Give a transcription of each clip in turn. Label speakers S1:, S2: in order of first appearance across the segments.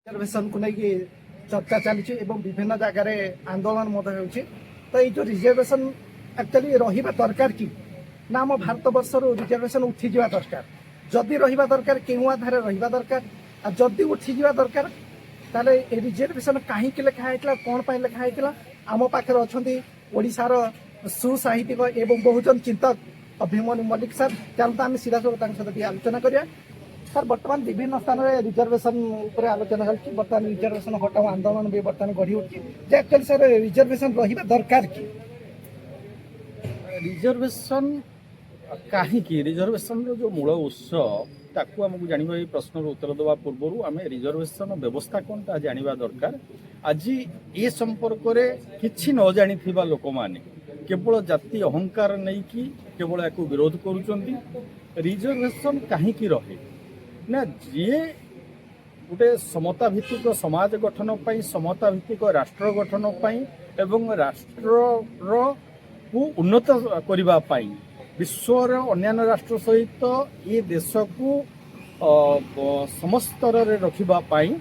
S1: Reservation को लेकिन चर्चा चली विभिन्न जगार आंदोलन तो ये जो रिजर्वेशन एक्चुअली रहा दरकार कि ना आम भारत वर्ष रिजर्वेशन उठी जा दरकार जदि रहा दरकार क्यों आधार रहा दरकार आ जदि उठी जा दरकार ताले रिजर्वेशन कहीं लिखाई कौन पर लिखाई आम पाखे अच्छा ओडार सुसाहित्यिक एवं बहुजन चिंतक अभिमन्यु मल्लिक सर चलता आम सीधा सहित आलोचना करिया सर बर्तमान विभिन्न स्थान में रिजर्वेशन आलोचना चलती बर्तमान रिजर्वेशन हटाओ आंदोलन भी बर्तमान गढ़ी उठी एक्चुअली सर रिजर्वेशन रहा दरकार कि
S2: रिजर्वेशन कहीं रिजर्वेशन जो मूल उत्स ताकू आमको जानवा प्रश्न उत्तर देवा पूर्व आम रिजर्वेशन व्यवस्था कौन ता जानवा दरकार आज ये संपर्क में किसी न जानी लोक मैंने केवल जाति अहंकार नहीं कि केवल या विरोध करुँच रिजर्वेशन कहीं रहे ना जी गोटे समता भित्तिक समाज गठन पाई समता भित्तिक राष्ट्र गठन पाई एवं राष्ट्र को उन्नत करबा पाई विश्वर अन्य राष्ट्र सहित ये देश को समस्त स्तर रे रखिबा पाई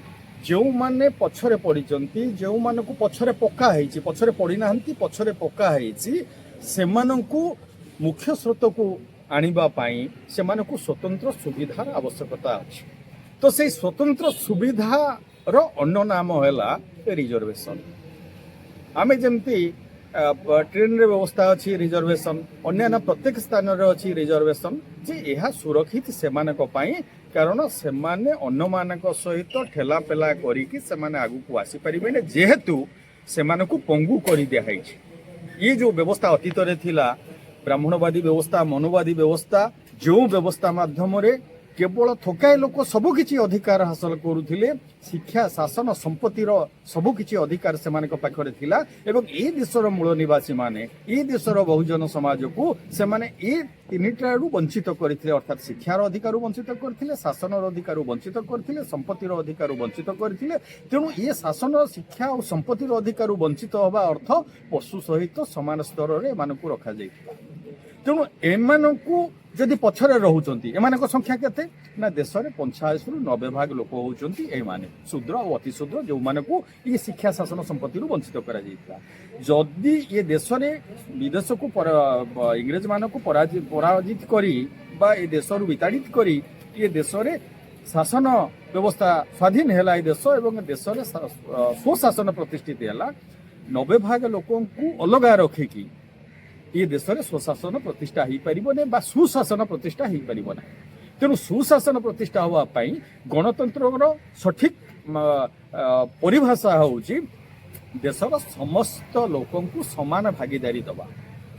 S2: जो माने पछरे पड़िचंती जो मान को पछरे पक्का है पछरे पड़ी नाहंती पछरे पक्का है से मुख्य स्रोत को आनिबा पाई से मानकु स्वतंत्र सुविधार आवश्यकता अछि तो से स्वतंत्र सुविधार अन्य नाम हैला रिजर्वेशन आमे जेमती ट्रेन रे व्यवस्था अछि रिजर्वेशन अन्य प्रत्येक स्थान रे अछि रिजर्वेशन जे यह सुरक्षित सेमानक पाई कारण सेमाने अन्य मानक सहित ठेला पेला करिकि सेमाने आगु को आसी परिबे जेहेतु सेमानकु पंगु करि दिया है ये जो व्यवस्था अतीत रे थिला ब्राह्मणवादी व्यवस्था मनोवादी व्यवस्था जो व्यवस्था माध्यम केवल थोकाए लोक सबकि अधिकार हासिल करुले शिक्षा शासन संपत्तिर सबकि अधिकार से पाखरे थिला एवं ए देशर मूल निवासी माने ए देशर बहुजन समाज को से माने ए तीनिटारू वंचित करथिले अर्थात शिक्षार अधिकार वंचित करथिले शासनर अधिकार वंचित करथिले संपत्तिर अधिकार वंचित करथिले तेणु ये शासन शिक्षा और संपत्तिर अधिकार वंचित होबा अर्थ पशु सहित समान स्तर रे मानकु रखा जाइथिला तेणु एमानकु जदि पछरे रहउचंती एमानक संख्या केते ना देश में 85 रु 90 भाग लोक होउचंती एमाने शूद्र और अति शूद्र जो मानकु ये शिक्षा शासन संपत्ति रु वंचित करा जाइता जदि ये देश में विदेश को इंग्रेज मानकु पराजित करी बा ये देश रु विताड़ित करी ये देश में शासन व्यवस्था स्वाधीन है देश एवं देश में स्वशासन प्रतिष्ठित है 90 भाग लोक अलग रखिकी ये देश में स्वशासन प्रतिष्ठा हो पार सुशासन प्रतिष्ठा हो पार तेणु सुशासन प्रतिष्ठा होगापाई गणतंत्र सठिक परिभाषा हूँ देशर समस्त लोक समान भागीदारी दबा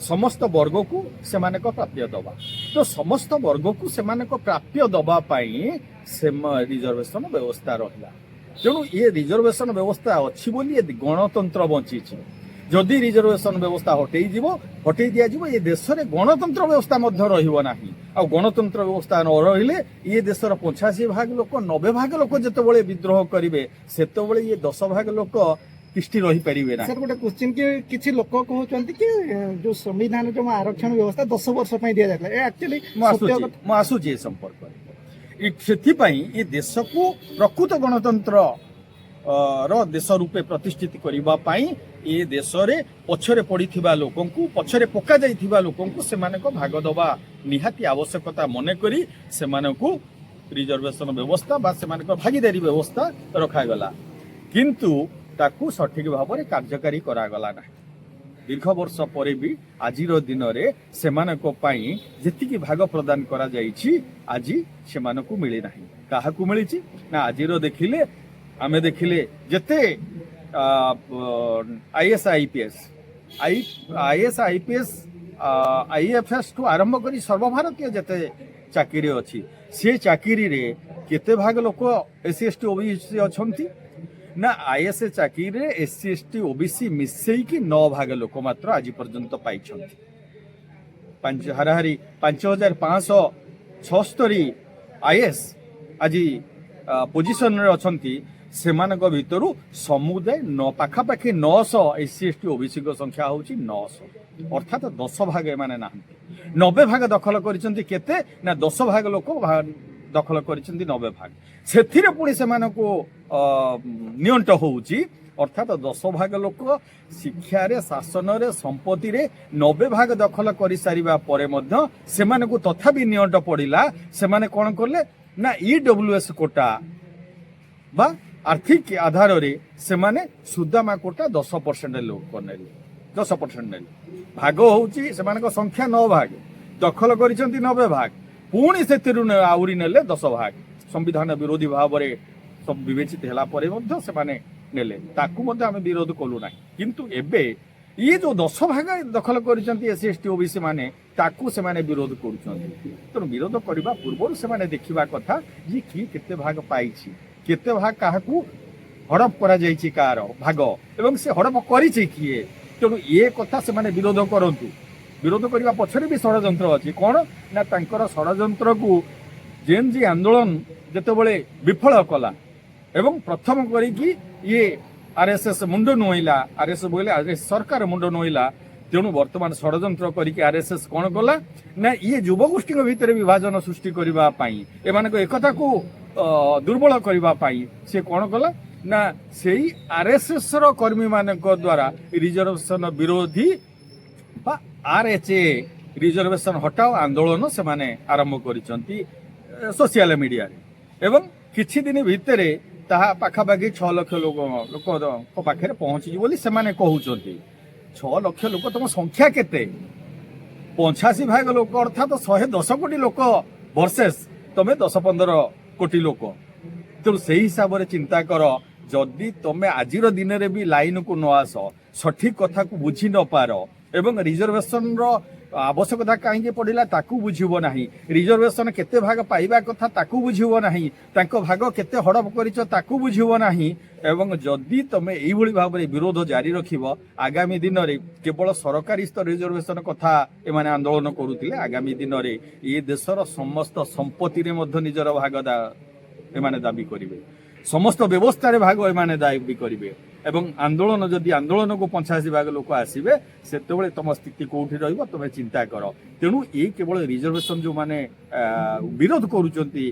S2: समस्त वर्ग को से प्राप्य दबा तो समस्त वर्ग को से प्राप्य दबापाई से रिजर्वेशन व्यवस्था रहा तेणु ये रिजर्वेशन व्यवस्था अच्छी बोली गणतंत्र बची जदि रिजर्वेशन व्यवस्था हटई दिज्व ये देश में गणतंत्र व्यवस्था रहा आ गणतंत्र व्यवस्था न रही ये देशर 85 भाग लोक 90 भाग लोक जिते विद्रोह करेंगे से ये 10 भाग लोक तिष्ठि रही पारे ना।
S1: सर गोटे क्वेश्चन कि लोक कहते कि जो संविधान जो आरक्षण व्यवस्था 10 वर्ष दि जाता एक्चुअली
S2: आसूची संपर्क से ये देश को प्रकृत गणतंत्र देश रूपे प्रतिष्ठित करने ये देश में पछरे पड़ता लोक पछरे पका जाइथिबा लोक से भाग दबा निहाती आवश्यकता मनक से रिजर्वेशन व्यवस्था बा से भागीदारी व्यवस्था रखागला किंतु ताकू सठिक भाव में कार्यकारी करागला ना दीर्घ वर्ष पर भी आज दिन में से जी भाग प्रदान करा जाइछि आज से मिली ना क्या मिली ना आज देखिले आमे देखिले जेते आईएएस आईपीएस आईएफएस ठू आरंभ करी सर्वभारतीय जेते चाकरी अच्छी से चाकरी रे केते भाग लोक एससी एसटी ओबीसी अछंती ना आईएएस चाकरी रे एससी एसटी ओबीसी मिसई की 9 भाग लोक मात्र आज पर्यंत पाई हाराहारी 5576 आईएएस आज पोजिशन रे अछंती सेमानक भितरु समुदाय पाखापाखि 900 एससी एसटी ओबीसी संख्या हूँ 900 अर्थात 10 भाग एमाने ना 90 भाग दखल करिसेंती केते ना 10 भाग लोक ଦଖଲ କରିଛନ୍ତି 90 ଭାଗ ସେଥିରେ ପୁଣି ସେମାନଙ୍କୁ ନିଅଣ୍ଟ ହେଉଛି ଅର୍ଥାତ୍ 10 ଭାଗ ଲୋକ ଶିକ୍ଷାରେ ଶାସନରେ ସମ୍ପତ୍ତିରେ 90 ଭାଗ ଦଖଲ କରିସାରିବା ପରେ ମଧ୍ୟ ସେମାନଙ୍କୁ ତଥାପି ନିଅଣ୍ଟ ପଡ଼ିଲା ସେମାନେ କ'ଣ କଲେ ନା EWS କୋଟା ବା ଆର୍ଥିକ ଆଧାରରେ ସେମାନେ ସୁଦାମା କୋଟା 10% ଲୋକ ନେଲେ 10% ନେଲେ ଭାଗ ହେଉଛି ସେମାନଙ୍କ ସଂଖ୍ୟା 9 ଭାଗ ଦଖଲ କରିଛନ୍ତି 90 ଭାଗ ପୁଣି ସେଥିରୁ ଆହୁରି ନେଲେ 10 ଭାଗ ସମ୍ବିଧାନ ବିରୋଧୀ ଭାବରେ ସବୁ ବିବେଚିତ ହେଲା ପରେ ମଧ୍ୟ ସେମାନେ ନେଲେ ତାକୁ ମଧ୍ୟ ଆମେ ବିରୋଧ କଲୁ ନାହିଁ କିନ୍ତୁ ଏବେ ଇଏ ଯୋଉ 10 ଭାଗ ଦଖଲ କରିଛନ୍ତି SC ST OBC ମାନେ ତାକୁ ସେମାନେ ବିରୋଧ କରୁଛନ୍ତି ତେଣୁ ବିରୋଧ କରିବା ପୂର୍ବରୁ ସେମାନେ ଦେଖିବା କଥା ଯେ କିଏ କେତେ ଭାଗ ପାଇଛି କେତେ ଭାଗ କାହାକୁ ହଡପ କରାଯାଇଛି କାହାର ଭାଗ ଏବଂ ସେ ହଡପ କରିଛି କିଏ ତେଣୁ ଏ କଥା ସେମାନେ ବିରୋଧ କରନ୍ତୁ ବିରୋଧ କରିବା ପଛରେ ବି ଷଡ଼ଯନ୍ତ୍ର ଅଛି କ'ଣ ନା ତାଙ୍କର ଷଡ଼ଯନ୍ତ୍ରକୁ ଜେଏନ୍ଜି ଆନ୍ଦୋଳନ ଯେତେବେଳେ ବିଫଳ କଲା ଏବଂ ପ୍ରଥମ କରିକି ଇଏ RSS ମୁଣ୍ଡ ନୁଆଇଲା RSS ବୋଇଲେ ସରକାର ମୁଣ୍ଡ ନୁଆଇଲା ତେଣୁ ବର୍ତ୍ତମାନ ଷଡ଼ଯନ୍ତ୍ର କରିକି RSS କ'ଣ କଲା ନା ଇଏ ଯୁବଗୋଷ୍ଠୀଙ୍କ ଭିତରେ ବିଭାଜନ ସୃଷ୍ଟି କରିବା ପାଇଁ ଏମାନଙ୍କ ଏକତାକୁ ଦୁର୍ବଳ କରିବା ପାଇଁ ସେ କ'ଣ କଲା ନା ସେଇ RSS ର କର୍ମୀମାନଙ୍କ ଦ୍ୱାରା ରିଜର୍ଭେସନ ବିରୋଧୀ ବା RHA ରିଜର୍ଭେସନ ହଟାଓ ଆନ୍ଦୋଳନ ସେମାନେ ଆରମ୍ଭ କରିଛନ୍ତି ସୋସିଆଲ ମିଡିଆରେ ଏବଂ କିଛି ଦିନ ଭିତରେ ତାହା ପାଖାପାଖି 6 ଲକ୍ଷ ଲୋକଙ୍କ ପାଖରେ ପହଞ୍ଚିଛି ବୋଲି ସେମାନେ କହୁଛନ୍ତି 6 ଲକ୍ଷ ଲୋକ ତମ ସଂଖ୍ୟା କେତେ 85 ଭାଗ ଲୋକ ଅର୍ଥାତ୍ 110 କୋଟି ଲୋକ ଭର୍ସେସ୍ ତମେ 10-15 କୋଟି ଲୋକ ତେଣୁ ସେଇ ହିସାବରେ ଚିନ୍ତା କର ଯଦି ତମେ ଆଜିର ଦିନରେ ବି ଲାଇନକୁ ନ ଆସ ସଠିକ କଥାକୁ ବୁଝି ନ ପାର ଏବଂ ରିଜର୍ଭେସନର ଆବଶ୍ୟକତା କାହିଁକି ପଡ଼ିଲା ତାକୁ ବୁଝିବ ନାହିଁ ରିଜର୍ଭେସନ କେତେ ଭାଗ ପାଇବା କଥା ତାକୁ ବୁଝିବ ନାହିଁ ତାଙ୍କ ଭାଗ କେତେ ହଡପ କରିଛ ତାକୁ ବୁଝିବ ନାହିଁ ଏବଂ ଯଦି ତମେ ଏଇଭଳି ଭାବରେ ବିରୋଧ ଜାରି ରଖିବ ଆଗାମୀ ଦିନରେ କେବଳ ସରକାରୀ ସ୍ତର ରିଜର୍ଭେସନ କଥା ଏମାନେ ଆନ୍ଦୋଳନ କରୁଥିଲେ ଆଗାମୀ ଦିନରେ ଏ ଦେଶର ସମସ୍ତ ସମ୍ପତ୍ତିରେ ମଧ୍ୟ ନିଜର ଭାଗ ଏମାନେ ଦାବି କରିବେ ସମସ୍ତ ବ୍ୟବସ୍ଥାରେ ଭାଗ ଏମାନେ ଦାବି କରିବେ ଏବଂ ଆନ୍ଦୋଳନ ଯଦି ଆନ୍ଦୋଳନକୁ 85 ଭାଗ ଲୋକ ଆସିବେ ସେତେବେଳେ ତମ ସ୍ଥିତି କୋଉଠି ରହିବ ତମେ ଚିନ୍ତା କର ତେଣୁ ଏଇ କେବଳ ରିଜର୍ଭେସନ ଯୋଉମାନେ ବିରୋଧ କରୁଛନ୍ତି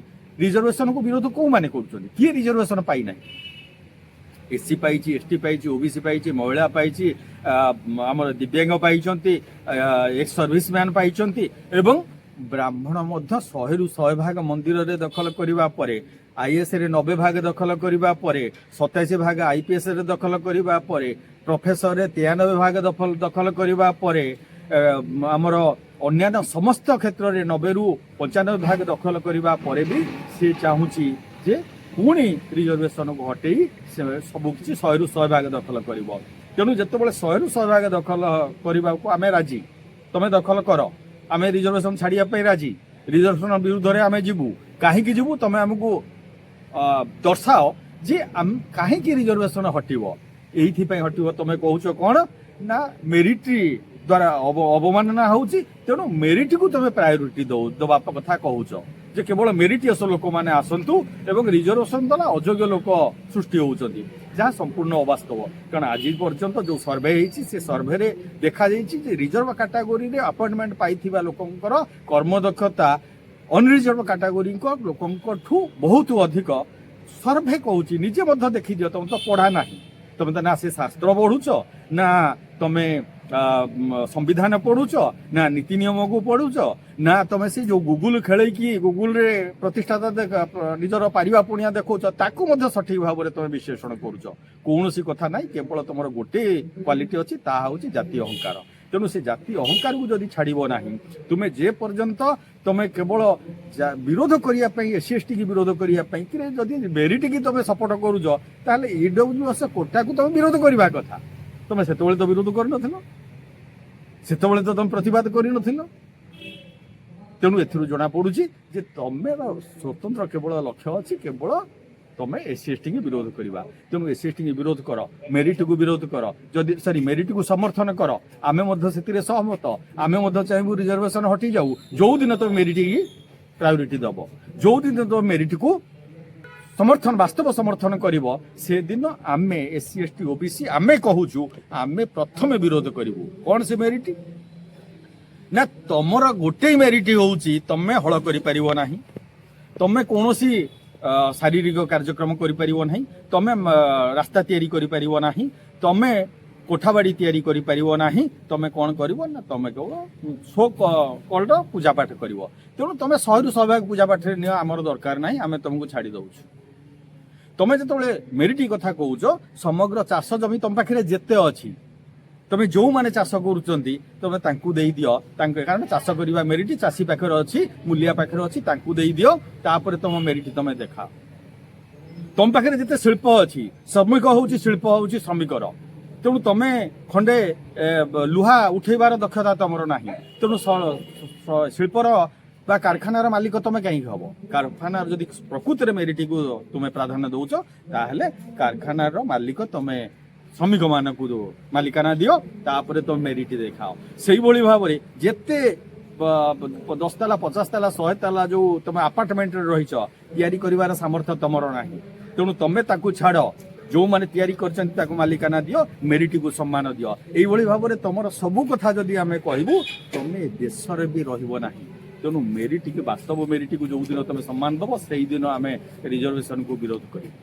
S2: ରିଜର୍ଭେସନକୁ ବିରୋଧ କୋଉମାନେ କରୁଛନ୍ତି କିଏ ରିଜର୍ଭେସନ ପାଇନାହିଁ SC ପାଇଛି ST ପାଇଛି OBC ପାଇଛି ମହିଳା ପାଇଛି ଆମର ଦିବ୍ୟାଙ୍ଗ ପାଇଛନ୍ତି ଏକ୍ସ ସର୍ଭିସମ୍ୟାନ ପାଇଛନ୍ତି ଏବଂ ବ୍ରାହ୍ମଣ ମଧ୍ୟ 100ରୁ 100 ଭାଗ ମନ୍ଦିରରେ ଦଖଲ କରିବା ପରେ IAS ରେ 90 ଭାଗ ଦଖଲ କରିବା ପରେ 27 ଭାଗ IPS ରେ ଦଖଲ କରିବା ପରେ ପ୍ରଫେସରରେ 93 ଭାଗ ଦଖଲ କରିବା ପରେ ଆମର ଅନ୍ୟାନ୍ୟ ସମସ୍ତ କ୍ଷେତ୍ରରେ 90ରୁ 95 ଭାଗ ଦଖଲ କରିବା ପରେ ବି ସେ ଚାହୁଁଛି ଯେ ପୁଣି ରିଜର୍ଭେସନକୁ ହଟେଇ ସବୁ କିଛି 100ରୁ 100 ଭାଗ ଦଖଲ କରିବ ତେଣୁ ଯେତେବେଳେ 100ରୁ 100 ଭାଗ ଦଖଲ କରିବାକୁ ଆମେ ରାଜି ତମେ ଦଖଲ କର ଆମେ ରିଜର୍ଭେସନ ଛାଡ଼ିବା ପାଇଁ ରାଜି ରିଜର୍ଭେସନ ବିରୁଦ୍ଧରେ ଆମେ ଯିବୁ କାହିଁକି ଯିବୁ ତମେ ଆମକୁ ଦର୍ଶାଅ ଯେ କାହିଁକି ରିଜର୍ଭେସନ ହଟିବ ଏଇଥିପାଇଁ ହଟିବ ତମେ କହୁଛ କ'ଣ ନା ମେରିଟ ଦ୍ୱାରା ଅବମାନନା ହେଉଛି ତେଣୁ ମେରିଟକୁ ତମେ ପ୍ରାୟୋରିଟି ଦେବା କଥା କହୁଛ ଯେ କେବଳ ମେରିଟିୟସ୍ ଲୋକମାନେ ଆସନ୍ତୁ ଏବଂ ରିଜର୍ଭେସନ ଦ୍ୱାରା ଅଯୋଗ୍ୟ ଲୋକ ସୃଷ୍ଟି ହେଉଛନ୍ତି ଯାହା ସମ୍ପୂର୍ଣ୍ଣ ଅବାସ୍ତବ କାରଣ ଆଜି ପର୍ଯ୍ୟନ୍ତ ଯେଉଁ ସର୍ଭେ ହେଇଛି ସେ ସର୍ଭେରେ ଦେଖାଯାଇଛି ଯେ ରିଜର୍ଭ କାଟାଗୋରୀରେ ଆପଏଣ୍ଟମେଣ୍ଟ ପାଇଥିବା ଲୋକଙ୍କର କର୍ମଦକ୍ଷତା ଅନରିଜର୍ଭ କାଟାଗୋରୀଙ୍କ ଲୋକଙ୍କଠୁ ବହୁତ ଅଧିକ ସର୍ଭେ କହୁଛି ନିଜେ ମଧ୍ୟ ଦେଖିଦିଅ ତମେ ତ ପଢ଼ା ନାହିଁ ତମେ ତ ନା ସେ ଶାସ୍ତ୍ର ପଢୁଛ ନା ତମେ ସମ୍ବିଧାନ ପଢୁଛ ନା ନୀତି ନିୟମକୁ ପଢୁଛ ନା ତମେ ସେ ଯୋଉ ଗୁଗୁଲ ଖେଳେଇକି ଗୁଗୁଲରେ ପ୍ରତିଷ୍ଠାତା ନିଜର ପାରିବା ପୁଣିଆ ଦେଖାଉଛ ତାକୁ ମଧ୍ୟ ସଠିକ ଭାବରେ ତମେ ବିଶ୍ଳେଷଣ କରୁଛ କୌଣସି କଥା ନାହିଁ କେବଳ ତମର ଗୋଟେ କ୍ୱାଲିଟି ଅଛି ତାହା ହେଉଛି ଜାତୀୟ ଅହଙ୍କାର ତେଣୁ ସେ ଜାତୀୟ ଅହଙ୍କାରକୁ ଯଦି ଛାଡ଼ିବ ନାହିଁ ତୁମେ ଯେ ପର୍ଯ୍ୟନ୍ତ ତମେ କେବଳ ବିରୋଧ କରିବା ପାଇଁ SC ST କି ବିରୋଧ କରିବା ପାଇଁ କି ଯଦି ମେରିଟ କି ତମେ ସପୋର୍ଟ କରୁଛ ତାହେଲେ EWS କୋଟାକୁ ତମେ ବିରୋଧ କରିବା କଥା ତମେ ସେତେବେଳେ ତ ବିରୋଧ କରିନଥିଲ ସେତେବେଳେ ତ ତମେ ପ୍ରତିବାଦ କରିନଥିଲ ତେଣୁ ଏଥିରୁ ଜଣାପଡୁଛି ଯେ ତମେ ସ୍ୱତନ୍ତ୍ର କେବଳ ଲକ୍ଷ୍ୟ ଅଛି କେବଳ ତମେ SC ST କି ବିରୋଧ କରିବା ତେଣୁ SC ST କି ବିରୋଧ କର ମେରିଟକୁ ବିରୋଧ କର ଯଦି ମେରିଟକୁ ସମର୍ଥନ କର ଆମେ ମଧ୍ୟ ସେଥିରେ ସହମତ ଆମେ ମଧ୍ୟ ଚାହିଁବୁ ରିଜର୍ଭେସନ ହଟି ଯାଉ ଯୋଉଦିନ ତମେ ମେରିଟ କି ପ୍ରାୟୋରିଟି ଦେବ ଯୋଉଦିନ ତମେ ମେରିଟକୁ ବାସ୍ତବ ସମର୍ଥନ କରିବ ସେଦିନ ଆମେ SC ST OBC ଆମେ କହୁଛୁ ଆମେ ପ୍ରଥମେ ବିରୋଧ କରିବୁ କ'ଣ ସେ ମେରିଟ ନା ତମର ଗୋଟେ ମେରିଟ ହେଉଛି ତମେ ହଳ କରିପାରିବ ନାହିଁ ତମେ କୌଣସି ଶାରୀରିକ କାର୍ଯ୍ୟକ୍ରମ କରିପାରିବ ନାହିଁ, ତମେ ରାସ୍ତା ତିଆରି କରିପାରିବ ନାହିଁ, ତମେ କୋଠାବାଡ଼ି ତିଆରି କରିପାରିବ ନାହିଁ, ତମେ କ'ଣ କରିବ ନା ତମେ କେବଳ ସୋ କଲ୍ଡ ପୂଜାପାଠ କରିବ। ତେଣୁ ତମେ 100ରୁ 100 ଭାଗ ପୂଜାପାଠରେ ନିଅ, ଆମର ଦରକାର ନାହିଁ, ଆମେ ତମକୁ ଛାଡ଼ି ଦେଉଛୁ। ତମେ ଯେତେବେଳେ ମେରିଟ କଥା କହୁଛ, ସମଗ୍ର ଚାଷ ଜମି ତମ ପାଖରେ ଯେତେ ଅଛି, ତମେ ଯୋଉମାନେ ଚାଷ କରୁଛନ୍ତି ତମେ ତାଙ୍କୁ ଦେଇଦିଅ, କାରଣ ଚାଷ କରିବା ମେରିଟ ଚାଷୀ ପାଖରେ ଅଛି, ମୂଲିଆ ପାଖରେ ଅଛି, ତାଙ୍କୁ ଦେଇଦିଅ, ତାପରେ ତମ ମେରିଟ ତମେ ଦେଖାଅ। ତମ ପାଖରେ ଯେତେ ଶିଳ୍ପ ଅଛି, ଶ୍ରମିକ ହଉଛି ଶିଳ୍ପ ହଉଛି ଶ୍ରମିକର। ତେଣୁ ତମେ ଖଣ୍ଡେ ଲୁହା ଉଠେଇବାର ଦକ୍ଷତା ତମର ନାହିଁ, ତେଣୁ ଶିଳ୍ପର ବା କାରଖାନାର ମାଲିକ ତମେ କାହିଁକି ହବ? କାରଖାନାର ଯଦି ପ୍ରକୃତରେ ମେରିଟକୁ ତୁମେ ପ୍ରାଧାନ୍ୟ ଦଉଛ, ତାହେଲେ କାରଖାନାର ମାଲିକ ତମେ ଶ୍ରମିକ ମାନଙ୍କୁ ମାଲିକାନା ଦିଅ, ତାପରେ ତମେ ମେରିଟ ଦେଖାଅ। ସେଇଭଳି ଭାବରେ ଯେତେ 10 ତାଲା 50 ତାଲା 100 ତାଲା ଯୋଉ ତମେ ଆପାର୍ଟମେଣ୍ଟରେ ରହିଛ, ତିଆରି କରିବାର ସାମର୍ଥ୍ୟ ତମର ନାହିଁ। ତେଣୁ ତମେ ତାକୁ ଛାଡ଼, ଯୋଉମାନେ ତିଆରି କରିଛନ୍ତି ତାକୁ ମାଲିକାନା ଦିଅ, ମେରିଟକୁ ସମ୍ମାନ ଦିଅ। ଏଇଭଳି ଭାବରେ ତମର ସବୁ କଥା ଯଦି ଆମେ କହିବୁ, ତମେ ଦେଶରେ ବି ରହିବ ନାହିଁ। ତେଣୁ ମେରିଟକୁ, ବାସ୍ତବ ମେରିଟକୁ ଯୋଉଦିନ ତମେ ସମ୍ମାନ ଦବ, ସେଇଦିନ ଆମେ ରିଜର୍ଭେସନକୁ ବିରୋଧ କରିବୁ।